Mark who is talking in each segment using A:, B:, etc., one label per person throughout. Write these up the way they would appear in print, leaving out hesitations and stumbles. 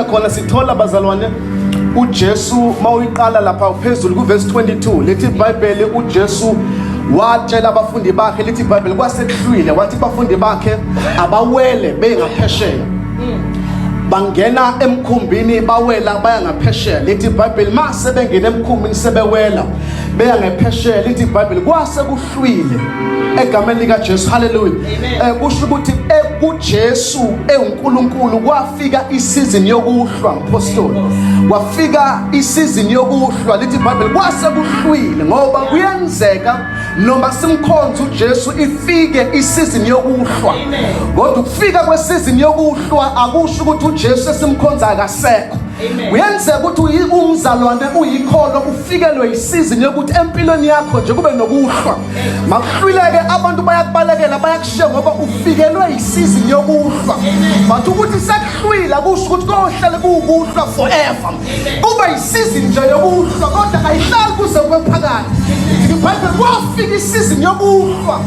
A: khona sithola bazalwane uJesu mawuyiqala lapha phezulu ku verse 22 lithi iBhayibheli uJesu watshela abafundi bakhe lithi iBhayibheli kwasekuhlwile wathi abafundi bakhe abawele bengaphesheya bangena emkhumbini bawela baya ngaphesheya lithi iBhayibheli mase bengena emkhumbini sebewela beya ngaphesheya lithi iBhayibheli kwasekuhlwile egameni lika Jesu hallelujah kusho ukuthi kuJesu uNkulunkulu kwafika isizini yokuhlwa apostoli kwafika isizini yokuhlwa lithi iBhayibheli kwasekuhlwile ngoba kuyenzeka noma simkhonza uJesu ifike isizini yokuhlwa kodwa ukufika kwesizini yokuhlwa akusho ukuthi uJesu esimkhonza akasekho kuyenzeka ukuthi umzalwane uyikholo ufikelwe isizini yokuthi empilweni yakho nje kube nokuhlwa makuhlwileke abantu bayakubalekela bayakushiya ngoba ufikelwe isizini yokuhlwa but ukuthi sekuhlwila kusho ukuthi kohlale kuukuhlwa forever kuba isizini nje yokuhlwa kodwa ayihlali kuze kube phakade iBhayibheli kwafika isizini yokuhlwa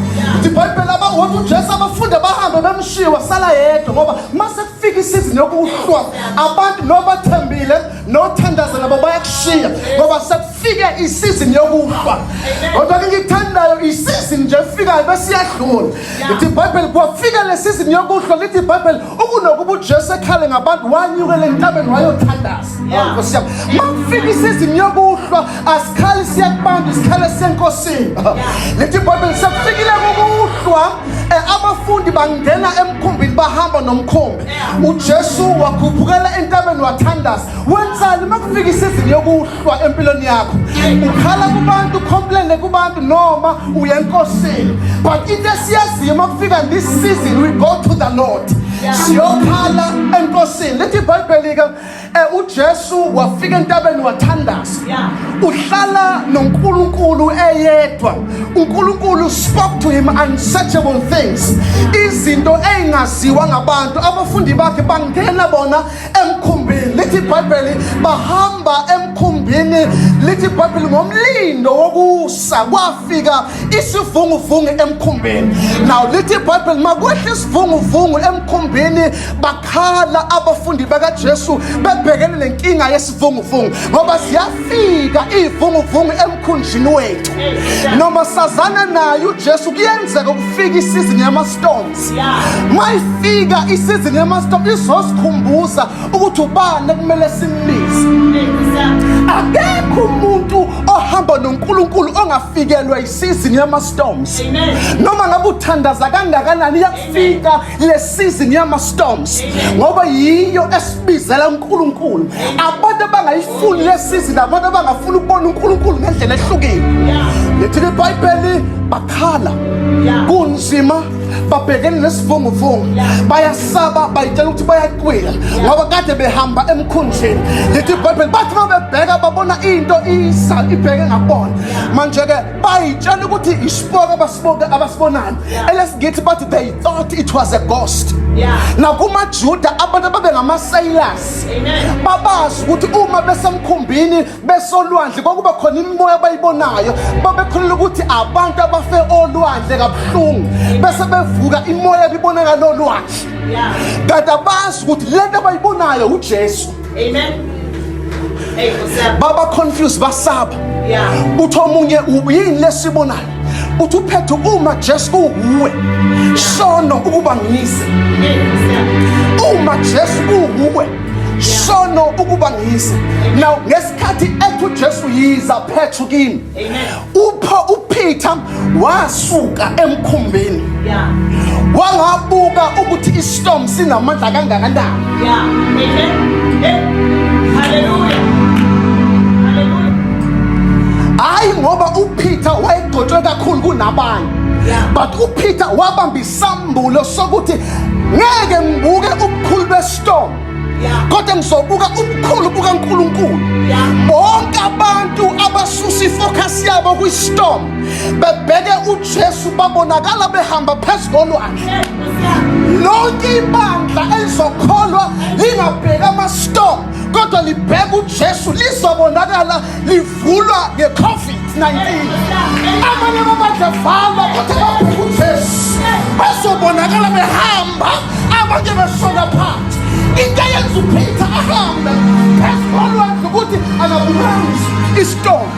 A: iBhayibheli wathi uJesu abafundi bahambe bemshiwa sala yedwa ngoba mase kufika isizini yokuhlwa abantu nobathembile nothandaza nabo bayakushiya ngoba sekufike isizini yokuhlwa kodwa ngikuthandayo isizini nje efikayo bese iyadlula lithi iBhayibheli kwafika lesizini yokuhlwa lithi iBhayibheli ukunokuba uJesu ekhale ngabantu wanyukela entabeni wayothandaza Nkosi yami makufika isizini yokuhlwa asikhali siyakubantu isikhale senkosini lithi iBhayibheli sekufikile ukuhlwa abafundi bangena emkhumbini bahamba nomkhumbi uJesu wakhuphukela entabeni wathandaza wenzani makufika isizini yokuhlwa empilweni yakho ukhala kubantu complain kubantu noma uya enkosini but into esiyaziyo makufika this season we go to the Lord siyokhala enkosini lithi iBhayibheli ke uJesu wafika entabeni wathandaza uhlala noNkulunkulu eyedwa uNkulunkulu spoke to him unsearchable things izinto eingaziwa ngabantu abafundi bakhe bangena bona emkhumbini lithi iBhayibheli bahamba emkhumbini lithi iBhayibheli ngomlindo wokusa kwafika isivunguvungu emkhumbini now lithi iBhayibheli makwehla isivunguvungu emkhumbini bakhala abafundi bakaJesu bebhekene nenkinga yesivunguvungu ngoba siyafika ivunguvungu emkhunjini wethu noma sazana naye uJesu kuyenzeka ukufika isizini yamastorms mayifika isizini yamastorms izosikhumbuza ukuthi ubani kumele simlise akekho umuntu ohamba noNkulunkulu ongafikelwe isizini yamastorms noma ngabe uthandaza kangakanani yakufika lesizini yamastorms ngoba yiyo esibizela uNkulunkulu abantu abangayifuni lesizini abantu abangafuni ukubona uNkulunkulu ngendlela ehlukile lithi iBhayibheli bakhala kunzima babhekene nesivunguvungu bayasaba bayitshela ukuthi bayaqwila ngoba kade behamba emkhunjini lithi iBhayibheli bathi babebheka babona into isa ibheke ngabona manje ke bayitshela ukuthi isipoka abasibonayo elesigithi bathi they thought it was a ghost na kumaJuda abantu babengamasailors babazi ukuthi uma besemkhumbini besolwandle kokuba khona imimoya abayibonayo babekholela ukuthi abantu abafe olwandle kabuhlungu bese bevuka imoya biboneka lolwandle kanti abazi ukuthi lento abayibonayo uJesu baba confused basaba uthi omunye yini lesibonayo uthi uphethe uma Jesu kuwe sono ukuba ngiyise uma Jesu kuwe sono ukuba ngiyise now ngesikhathi ethu Jesu yiza phethu kimi uPeter wasuka emkhumbini wangabuka ukuthi istorm sinamandla kangakanani
B: hallelujah
A: hayi ngoba uPeter wayegcotshwe kakhulu kunabanye but uPeter wabamba isambulo sokuthi ngeke ngibuke ubukhulu bestorm kodwa ngizobuka ubukhulu bukaNkulunkulu bonke abantu abasusa ifocus yabo kwistorm bebheke uJesu babonakala behamba phezulu kolwandle lonke ibandla elizokholwa lingabheka amastorm kodwa libheka uJesu lizobonakala livulwa ngeCovid-19 abanye babadla vala kodwa babheka uJesu bazobonakala behamba abanye besona phansi into yenza uPeter ahambe phezulu ukuthi akabulangisi istorm.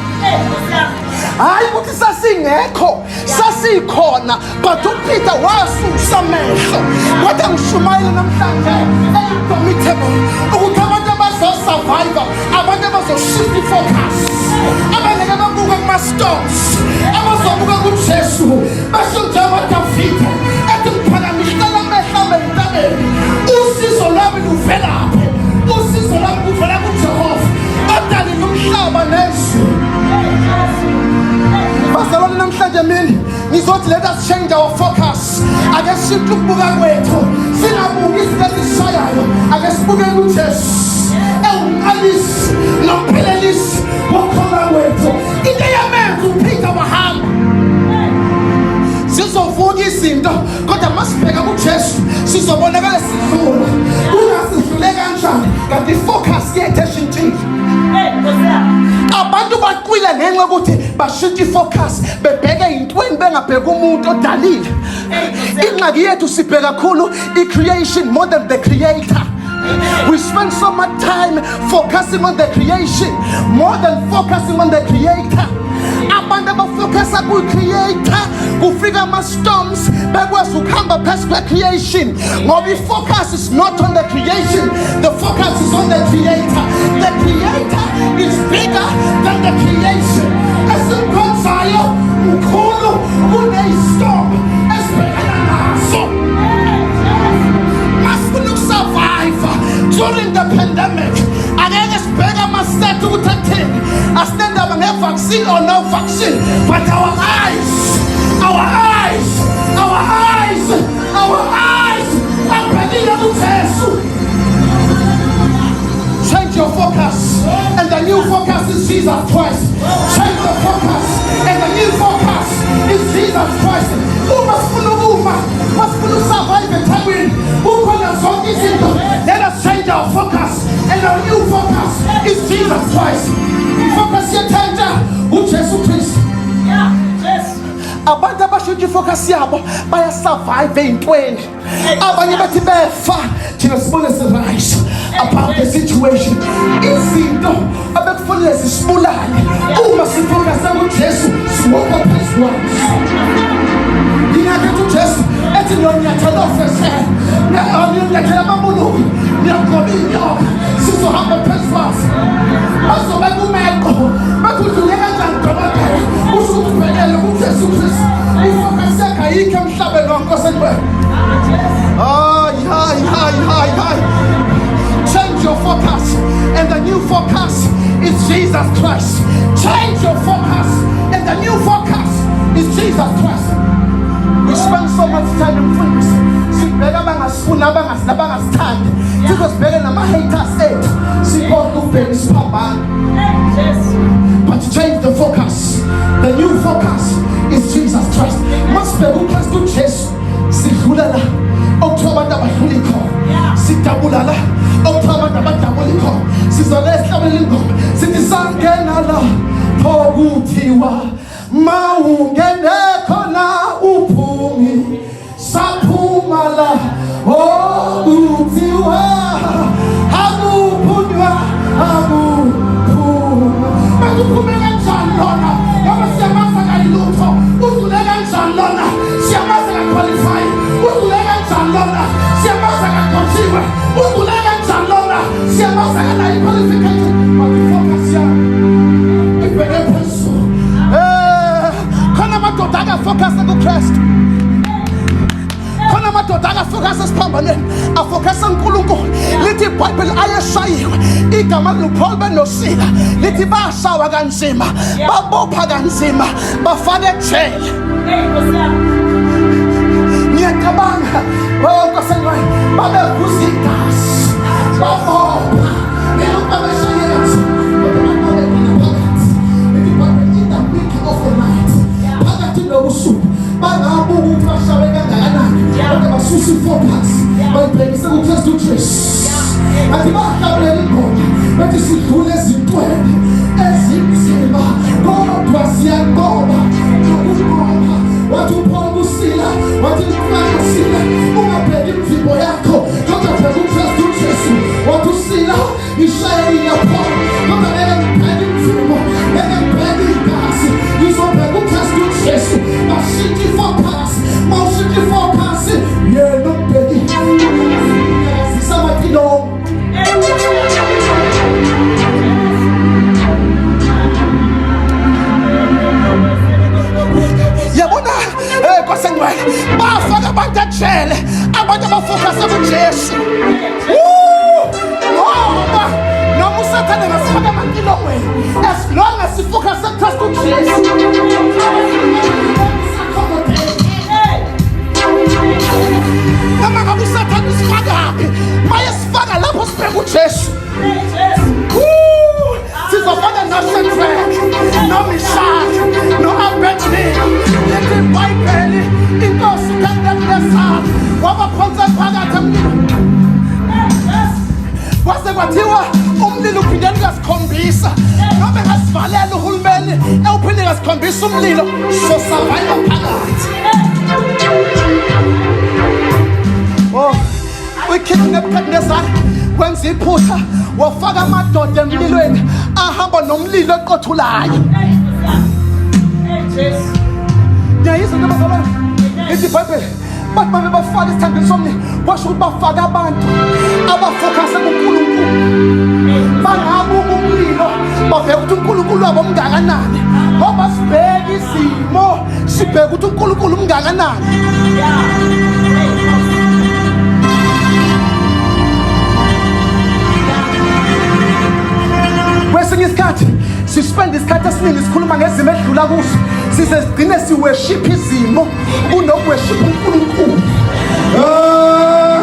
A: Hayi ukuthi sasingekho, sasikhona, but uPeter wasusa amehlo. Kodwa ngishumayela namhlanje indomitable ukuthi abantu abazosurvive, abantu abazoshift ifocus, abangeke babuka kuma-storms, abazobuka kuJesu, basho njengoba Davide ethi ngiphakamisa amehlo ami entabeni, usizo lwami luvelaphi? Usizo lwami luvela kuJehova odalile umhlaba nezulu. Bazalwane namhlanje mina ngizothi let us change our focus. Ake shift ukubuka kwethu, singabuki izinto ezishayayo, ake sibuke kuJesu ewumqalisi nomphelelisi wokukhona kwethu. Into yamenza uPeter wahamba. Sizovuka izinto kodwa masibheka kuJesu sizobonakala sidlula. Ungasidlule kanjani kanti ifocus yethu eshintshile. Abantu baqwila ngenxa ukuthi bashintsha ifocus bebheke intweni bengabheka umuntu odalile. Ingxaki yethu sibheka kakhulu i-creation more than the creator. We spend so much time focusing on the creation more than focusing on the creator. Abantu abafocusa ku-creator kufika ama-storms bekwazi ukuhamba past kwe-creation ngoba i-focus is not on the creation, the focus is on the creator. The creator is bigger than the creation. Esimkhonzayo mkhulu kune-storm esibhekana naso. Masifuna ukusurvive during the pandemic. Angeke sibheke ama-stats ukuthi athini, asinendaba nge-vaccine or no vaccine, but our eyes abhekile kuJesu. Change your focus, and the new focus is Jesus Christ. Change the focus, and the new focus is Jesus Christ. Let us change our focus, and our new focus is Jesus Christ. Focus your attention on Jesus Christ. Abantu abashintsha ifocus yabo bayasurvive ey'ntweni. Abanye bathi befa thina sibone si-right about the situation. Izinto abekufanele zisibulale uma sifocuse kuJesu siwoka phezu kwazo. Ngingakhetha uJesu ethi nonyathelo ofesele ngiyathela amabuluku ngiyagqoba inyoka sizohamba phezu kwazo. Bazobeka umeqo bakudlule kanjani dokotela usho ukuthi ubhekele kuJesu Kristu. Ifocus yakho ayikho emhlabeni wankosini wena. Change your focus, and the new focus is Jesus Christ. Change your focus, and the new focus is Jesus Christ. We spend so much time in friends. Sibheka abangasifuna abangasithandi. Sizosibheka nama-haters ethu. Sibone ukubheka isiphambano. But to change the focus, the new focus is Jesus Christ. Masibheka uKristu uJesu sidlula la okuthiwa abantu abadlula ikhona, sidabula la okuthiwa abantu abadabula ikhona, sizole esihlabelele ingoma sithi sangena la okuthiwa mawungene khona uphumi saphuma la okuthiwa akuphunywa akuphuma. Bakuphume kanjani lona ngoba siyamazi akayilutho, udlule kanjani lona siyamazi akaqualify, udlule kanjani lona siyamazi akakhonjiwe, udlule kanjani lona siyamazi akanayo qualification. But focus yami ibheke phezulu. Khona amadoda akafocusa kuKristu, khona amadoda akafocusa esiphambanweni, afocusa kuNkulunkulu. Lithi iBhayibheli ayeshayiwe igama luPaul benosila lithi bashawa kanzima, babopha kanzima, bafake ejele. Ngiyacabanga nkosini wami babevuza igazi babopha ngelupa beshayela phakathi nobusuku bangabuka ukuthi bashawe kangakanani kodwa basusa ifocus bayibhekise kuKristu uJesu. Bathi bahlabelela ingoma bathi sidlule ezintweni ezinzima kodwa siyaqoba nokuqoba. Wathi uPaul usila wathi ufana usila ungabheki imvimbo yakho kodwa bheka uKristu uJesu. ngishayela phone ngoba ngeke ngibheke imfumo ngeke ngibheke igazi ngizobheka uKristu uJesu masithi focus masithi focus yena ubheki sabatino yabona kwasengwele bafaka abantu ejele abantu abafocus kuJesu ngoba noma usathane ngasifaka amantilongweni as long as sifocus kuKristu uJesu noma ngabe usathane usifakaphi maye sifaka lapho sibheka uJesu sizofana noShadrach noMeshach no-Abednego lethi iBhayibheli inkosi uNebukadnezar wabaphonsa phakathi emlilweni kwase kwathiwa umlilo uphindeni kasikhombisa noma ngasivalela uhulumeni ewuphinde kasikhombisa umlilo sosurvive phakathi uKing Nebukadnezar wenza iphutha wafaka amadoda emlilweni ahamba nomlilo eqothulayo yayizwa into bazalwane ithi iBhayibheli bathi babe bafaka isithandweni somlilo kwasho ukuthi bafaka abantu abafocuse kuNkulunkulu bangabuka umlilo baveka ukuthi uNkulunkulu wabo umngakanani ngoba sibheka izimo sibheka ukuthi uNkulunkulu umngakanani kwesinye isikhathi sispend isikhathi esiningi sikhuluma ngezimo edlula kuzo size sigcine siworship izimo kunokuworship uNkulunkulu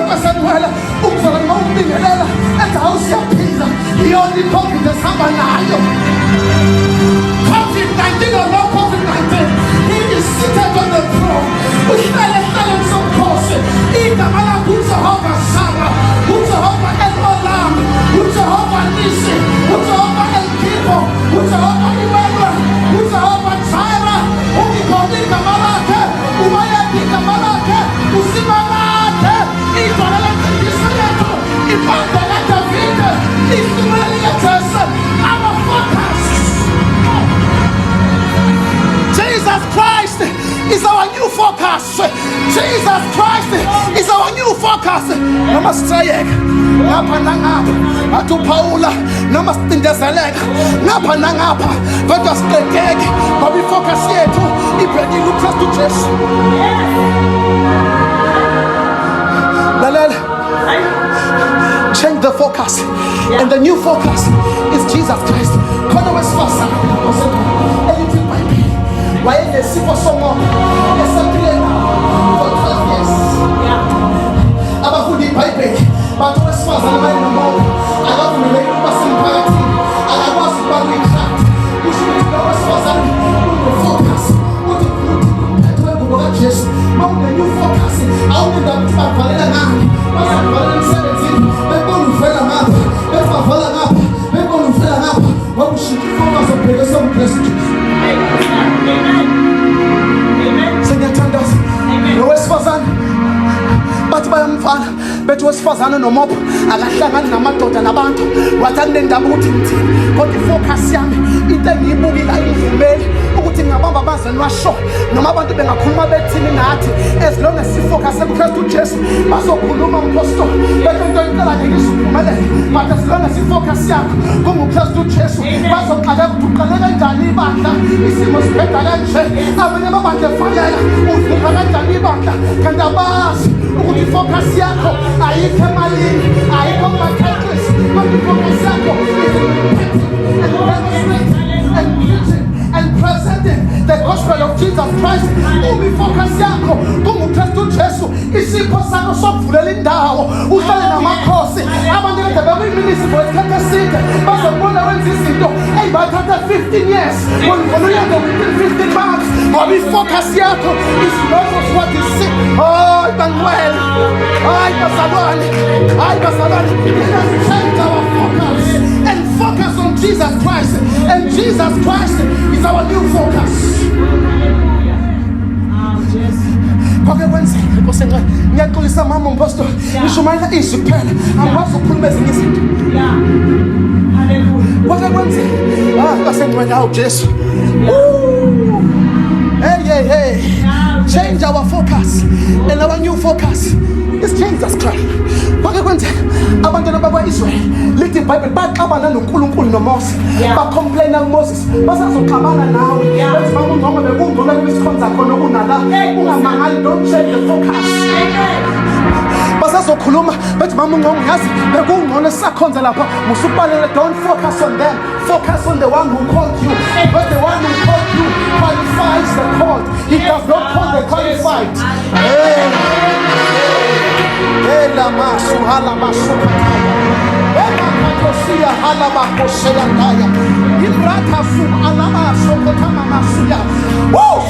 A: kwasenwela ukuzona noma ukubingelela endawo siyaphila iyona iCovid esihamba nayo COVID-19 or no COVID-19 he is seated on the throne uhlale somkhosi igama lakhe uJehova Shama uJehova El-Olam uJehova Nisi uJehova El-Kibo uJehova Iwelwe uJehova Jireh ungikhona igama lakhe umayedi igama lakhe usimalakhe igama lensindiso yethu ibandla kaDavide isimela likaJese our focus Jesus Christ is our new focus. Jesus Christ is our new focus. Noma sithayeka ngapha nangapha athi uPaula noma sicindezeleka ngapha nangapha kodwa siqedeke ngoba ifocus yethu ibhekile uKristu Jesu. Lalela change the focus and the new focus is Jesus Christ. Khona wesifazane elithi iBhayibheli wayenesifo somoya esaphile for 12 years. Abafundi iBhayibheli bathi wesifazane wayenemoya akavumeleki ukuba semphakathini akakwazi ukuba kwi-crowd. Kusho ukuthi lo wesifazane unefocus uthi umphetho wengubo kaJesu ma une-new focus awulinda ukuthi bavalela ngani bazavalela emsebenzini bebona uvela ngapha bethi bavala ngapha bebona uvela ngapha wakushintsha ifocus obheke somKristu. Sengiyathandaza nowesifazane bathi bayamfana bethi wesifazane nomopho akahlangani namadoda nabantu wathi akunendaba ukuthi ngithini kodwa ifocus yami into engiyibukile ayivumeli ukuthi ngingabamba abazali washo noma abantu bengakhuluma bethini nathi as long as sifocus kuKristu Jesu bazokhuluma umpostoli bethi into incela ngiziphumelele but as long as ifocus yakho kunguKristu Jesu bazoxaka ukuqala kanjani ibandla isimo sibheda kanje abanye babandla efanele uvuka kanjani ibandla kanti abazi ukuthi focus yakho ayikho emalini ayikho kuma-titles kodwa ifocus yakho and presenting the gospel of Jesus Christ. Focus yakho kunguKristu Jesu isipho sakho sokuvulela indawo uhlale namakhosi abantu kade bekuyimilisi for isikhathi eside bazobona wenza izinto eyibathatha 15 years wona uyenza within 15 months ngoba ifocus yakho is not what is sick. Hayi bangwele hayi bazalwane let us change our focus and focus on Jesus Christ, and Jesus Christ is our new focus. kwake kwenzeka Nkosi engcwele ngiyaxolisa mama umpostoli ngishumayela izwi kuphela angikwazi ukukhuluma ezinye izinto haleluya kwake kwenzeka Nkosi engcwele awu Jesu hey change our focus and our new focus is Jesus Christ kwake kwenzeka abantwana bakwa-Israyeli lithi iBhayibheli baxabana noNkulunkulu noMose bacomplaina kuMoses basazoxabana nawe bethi mama ungcono bekungcono kwisikhonza khona kunala ungamangali don't change the focus basazokhuluma bethi mama ungcono yazi bekungcono sisakhonza lapha musubalele don't focus on them focus on the one who called you but the one who called you qualifies the called he does not call the qualified Lama suhala masukataya Ema katosia halaba koselandaya Ibrata sum alama sokotama masuya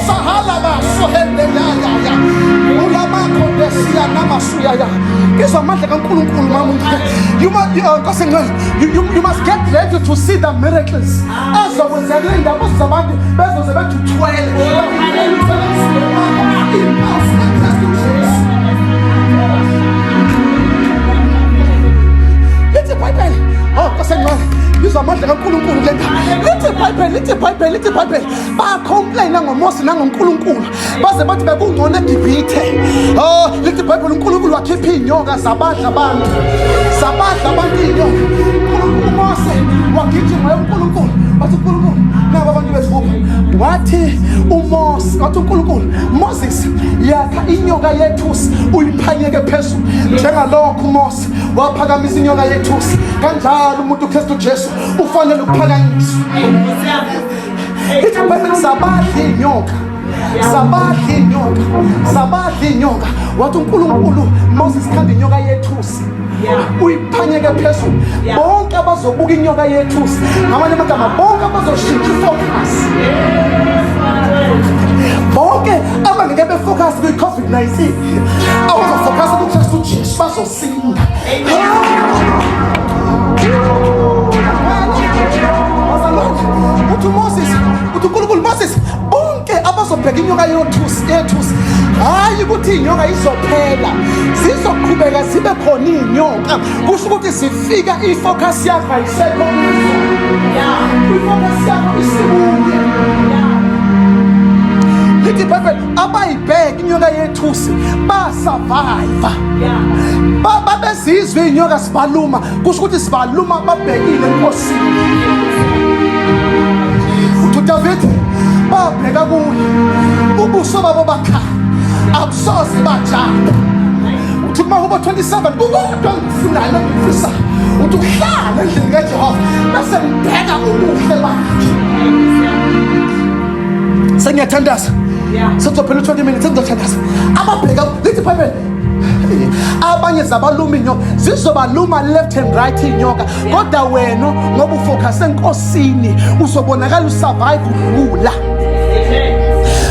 A: sahalaba sohendeyaya Ulama kondesia namasuya ya Kizwa manje kaNkulunkulu mama you must get ready to see the miracles azokwenzeka indaba zabantu bezoze bethu 12 amandla kaNkulunkulu lenta lithi iBhayibheli bacomplaina ngoMose nangoNkulunkulu baze bathi bekungcono eGibhithe lithi iBhayibheli uNkulunkulu wakhipha inyoka zabadla abantu inyoka uMose wagijima uNkulunkulu wathi uNkulunkulu nabo abantu bezihupha wathi uNkulunkulu Moses yakha inyoka yethusi uyiphanyeke phezulu njengalokho uMose waphakamisa inyoka yethusi kanjalo umuntu uKristu Jesu ufanele ukuphakanyiswa iBhayibheli sabadla inyoka wathi uNkulunkulu Moses khanda inyoka yethusi uyiphanyeke phezulu bonke abazobuka inyoka yethusi ngamanye amagama bonke abazoshintsha ifocus bonke abangeke befocus kwi-COVID-19 awuzofocus kuKristu Jesu bazosinda uthi uNkulunkulu Moses bonke abazobheka inyoka yethusi hayi ukuthi inyoka izophela zizoqhubeka zibe khona inyoka kusho ukuthi zifika ifocus yakho ayisekho ifocus yakho isibuye lithi iBhayibheli abayibheka inyoka yethusi basurvive babezizwe inyoka sibaluma kusho ukuthi sibaluma babhekile enkosini David babheka kuye ubuso babo bakha akusoze bajaba uthi makuba 27 kukodwa ngifunayo ngifisa uthi uhlala endlini kaJehova bese ngibheka ubuhle bakhe sengiyathandaza sokuphela 20 minutes ngizothandaza ababheka lithi iBhayibheli abanye zabaluma inyoka zizobaluma left and right inyoka kodwa wena ngoba ufocus enkosini uzobonakala usurvive udlula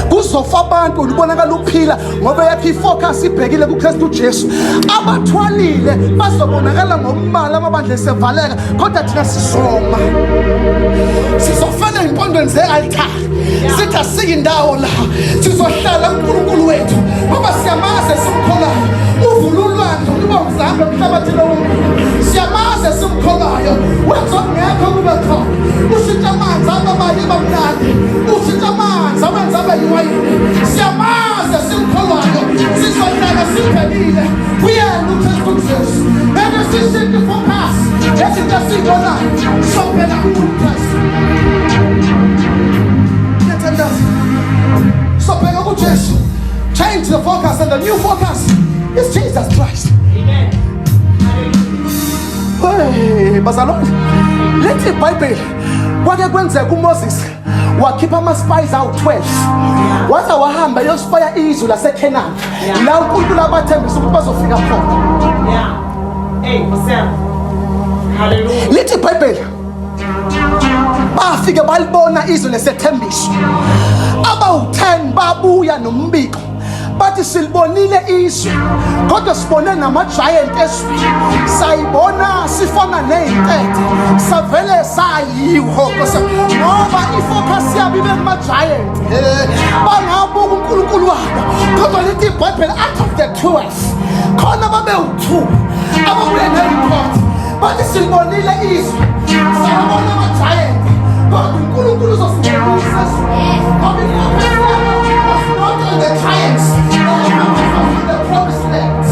A: kuzofa abantu ubonakala uphila ngoba yakhe ifocus ibhekile kuKristu Jesu abathwalile bazobonakala ngombala amabandla esevaleka kodwa thina sizofana impondweni ze-altar sithi asiyindawo la sizohlala uNkulunkulu wethu ngoba siyamazi simkholayo uvululwandle ulubomzambe emhlabathini wonke siyamazi simkholayo wenza ngekho kube khona ushintsha amanzi ababayi bamnandi ushintsha amanzi awenza abayiwayini siyamazi simkholayo sizohlala siphelile kuyena uKristu Jesu bese sishintshe focus esinto esiyibonayo sophela uKristu sophela kuJesu change the focus and the new focus is Jesus Christ. Amen. Hey, bazalwane lithi iBhayibheli kwake kwenzeka uMoses wakhipha ama-spies awu-12 waza wahamba yosifaya izwe laseKhenani la uNkulunkulu abathembisa ukuthi bazofika khona lithi iBhayibheli bafike balibona izwe lesethembiswa abawu-10 babuya nombiko bathi silibonile izwe kodwa sibone nama-giant ezweni sayibona sifana ney'ntethe vele sayiho ngoba ifocus yabo ibe kuma-giant bangabuka uNkulunkulu wabo kodwa lithi iBhayibheli out of the 12 khona babe-2 ababuye nereport bathi silibonile izwe sabona ama-giant kodwa uNkulunkulu uzosibonisa ngoba ifocus yabo was not on the giants on the promised land.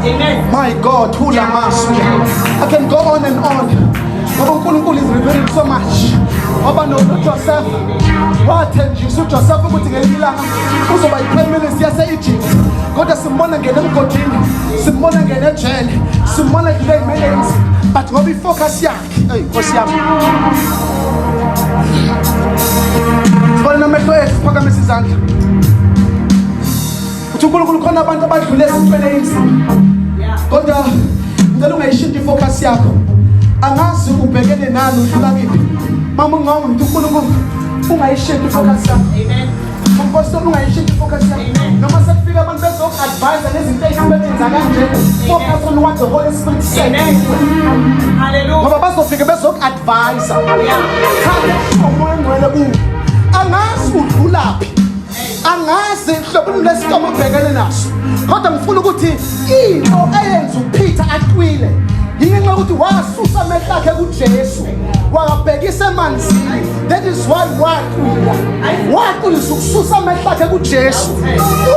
A: Amen. My God, who I can go on and on. uNkulunkulu is revealing so much. Oba no Joseph. Wathenjisa uJoseph ukuthi ngelinye ilanga uzoba yi-prime minister yase-Egypt. Kodwa simbona ngene emgodini, simbona ngene ejele, simbona kule millions. But ngoba ifocus yakhe, hey Nkosi yami. Sibona amehlo ethu phakamisa izandla. Uthi uNkulunkulu khona abantu abadlule esithwele inzima. Kodwa ngicela ungayishintsha ifocus yakho. Angazi ubhekene nani udlula kiphi. Mama ungamuntu uNkulunkulu ungayishintsha ifocus yakho. Amen. Umphostoli ungayishintsha ifocus yakho. Noma sekufika abantu bezoku-advise nezinto ezibenza kanje. Focus on what the Holy Spirit says. Amen. Hallelujah. Ngoba bazofika bezoku-advise. Khale umoya ngcwele kuwo. Angazi udlulaphi. Angazi hlobo lesikomo obhekene naso. Kodwa ngifuna ukuthi into eyenza uPeter aqwile yingenxa ukuthi wasusa amehlo akhe kuJesu wabhekisa emanzini. That is why waqulisa ukususa amehlo akhe kuJesu.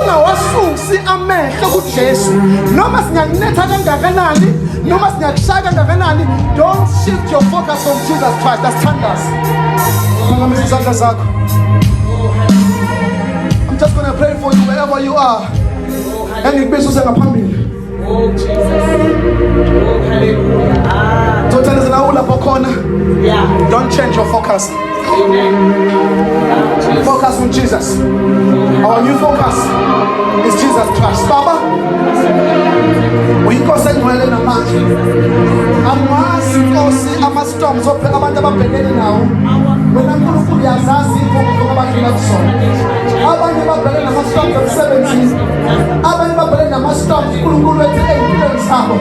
A: Ungawasusi amehlo kuJesu noma singakunetha kangakanani noma singakushaya kangakanani. Don't shift your focus on Jesus Christ. That's standards. Ngamisa izandla zakho. I'm just going to pray for you wherever you are. And ngikubese usengaphambili. Oh Jesus. Oh hallelujah. Total is now lapho khona. Yeah. Don't change your focus. Amen. Focus on Jesus. Our new focus is Jesus Christ. Baba. Uyinkosi engcwele namanje. Amazi Nkosi ama-storms ophela abantu ababhekene nawo. Wena uNkulunkulu uyazazi izifo abadlula kuzona. Abanye babhekene nama-storms emsebenzini. Abanye babhekene nama-storms uNkulunkulu wethu ey'mpilweni zabo.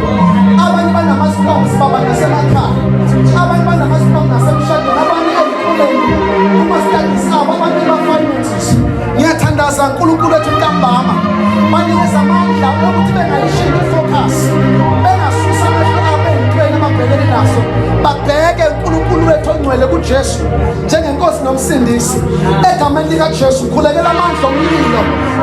A: Abanye banama-storms baba nasemakhaya. Abanye banama-storms nasemshadweni. Abanye ey'koleni. Kuma-studies abo. Abanye ba-finances. Ngiyathandaza uNkulunkulu wethu ntambama. Banikeza amandla ukuthi bengayishintsha ifocus. Bengasusa amehlo abo ey'ntweni ababhekene nazo. Babheke uNkulunkulu wethu ongcwele kuJesu njengenkosi nomsindisi. Egameni likaJesu khulekela amandla omlilo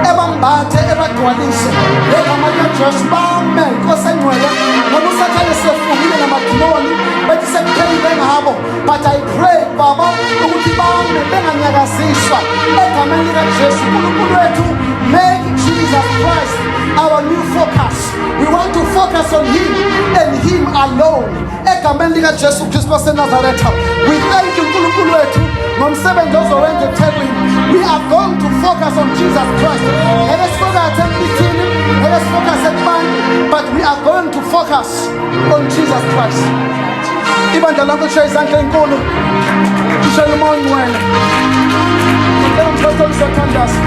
A: ebambathe ebagcwalise. Egama likaJesu bame inkosi engcwele ngoba usathane sefungile namadimoni bethi sekuphelile ngabo. But I pray Baba ukuthi bame benganyakaziswa egameni likaJesu. uNkulunkulu wethu make Jesus Christ our new focus. We want to focus on Him and Him alone. Egameni likaJesu Kristu waseNazaretha. We thank you uNkulunkulu wethu ngomsebenzi ozowenza eThekwini. We are going to focus on Jesus Christ. Let's focus emithini, let's focus ekubani, but we are going to focus on Jesus Christ. Ibandla lakho lishaye izandla enkulu. Lishaye umoya ongcwele. Ngicela umphostoli uzothandaza.